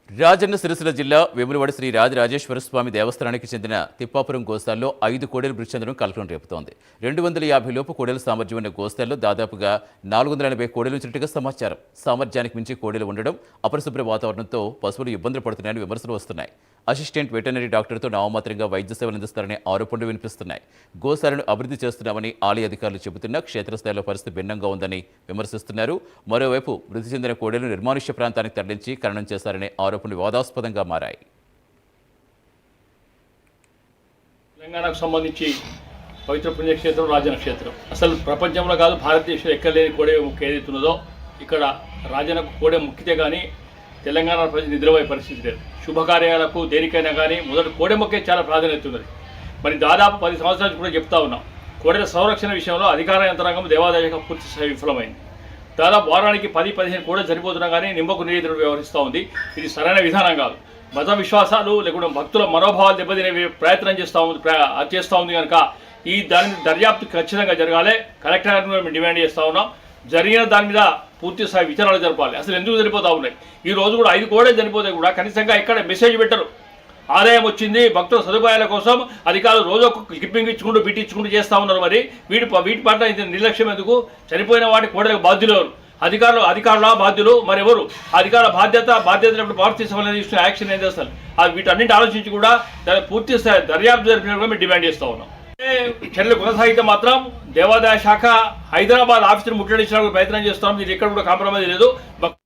రాజన్న సిరిసిల్ల జిల్లా వేములవాడ శ్రీ రాజరాజేశ్వర స్వామి దేవస్థానానికి చెందిన తిప్పాపురం గోస్తాల్లో 5 కోడెలు మృతి చెందడం కలకలం రేపుతోంది. 250 లోపు కోడెల సామర్థ్యం ఉన్న గోస్తాల్లో దాదాపుగా 480 కోడెలు ఉంచినట్టుగా సమాచారం. సామర్థ్యానికి మించి కోడెలు ఉండడం, అపరిశుభ్ర వాతావరణంతో పశువులు ఇబ్బందులు పడుతున్నాయని విమర్శలు వస్తున్నాయి. అసిస్టెంట్ వెటర్నరీ డాక్టర్తో నామమాత్రంగా వైద్య సేవలు అందిస్తారనే ఆరోపణలు వినిపిస్తున్నాయి. గోశాలను అభివృద్ధి చేస్తున్నామని ఆలయ అధికారులు చెబుతున్నా క్షేత్రస్థాయిలో పరిస్థితి భిన్నంగా ఉందని విమర్శిస్తున్నారు. మరోవైపు మృతి చెందిన కోడెలను నిర్మానుష్య ప్రాంతానికి తరలించి ఖననం చేశారనే ఆరోపణలు వివాదాస్పదంగా మారాయి. తెలంగాణకు సంబంధించి పవిత్ర పుణ్యక్షేత్రం రాజన్న క్షేత్రం. అసలు ప్రపంచంలో కాదు, భారతదేశంలో ఎక్కడ లేని కోడే ముక్కు ఏదైతున్నదో ఇక్కడ రాజన్నకు కోడే ముక్కితే కానీ తెలంగాణ ప్రజలు నిద్రపోయే పరిస్థితి లేదు. శుభకార్యాలకు దేనికైనా కానీ మొదటి కోడె మొక్కే చాలా ప్రాధాన్యత ఉన్నది. మరి దాదాపు 10 సంవత్సరాల నుంచి కూడా చెప్తా ఉన్నాం. కోడెల సంరక్షణ విషయంలో అధికార యంత్రాంగం దేవాదాయ శాఖ పూర్తి స్థాయి విఫలమైంది. దాదాపు వారానికి 10-15 కోడెలు చనిపోతున్నా కానీ నిమ్మకు నీరు వ్యవహరిస్తూ ఉంది. ఇది సరైన విధానం కాదు. మత విశ్వాసాలు లేకుండా భక్తుల మనోభావాలు దెబ్బతినే ప్రయత్నం చేస్తూ ఉంది కనుక ఈ దాని దర్యాప్తు ఖచ్చితంగా జరగాలి. కలెక్టర్ గారిని మేము డిమాండ్ చేస్తూ ఉన్నాం. జరిగిన దాని మీద పూర్తి స్థాయి విచారణలు జరపాలి. అసలు ఎందుకు చనిపోతూ ఉన్నాయి? ఈ రోజు కూడా 5 కోడెలు చనిపోతే కూడా కనీసంగా ఎక్కడ మెసేజ్ పెట్టరు. ఆదాయం వచ్చింది, భక్తుల సదుపాయాల కోసం అధికారులు రోజు ఒక క్లిప్పింగ్ ఇచ్చుకుంటూ బిట్టించుకుంటూ చేస్తూ ఉన్నారు. మరి వీటి పట్ల నిర్లక్ష్యం ఎందుకు? చనిపోయిన వాటి కోడలకు బాధ్యులు ఎవరు? అధికారుల బాధ్యులు మరి ఎవరు? అధికారుల బాధ్యత భారత తీసుకోవాలని తీసుకున్న యాక్షన్ ఏం చేస్తారు? వీటన్నింటి ఆలోచించి కూడా పూర్తి స్థాయి దర్యాప్తు జరిపినట్టుగా మేము డిమాండ్ చేస్తూ ఉన్నాం. చర్యలు కొనసాగితే మాత్రం దేవాదాయ శాఖ హైదరాబాద్ ఆఫీసును ముట్టడించడానికి ప్రయత్నం చేస్తాం. ఇది ఎక్కడ కూడా కాంప్రమైజ్ లేదు.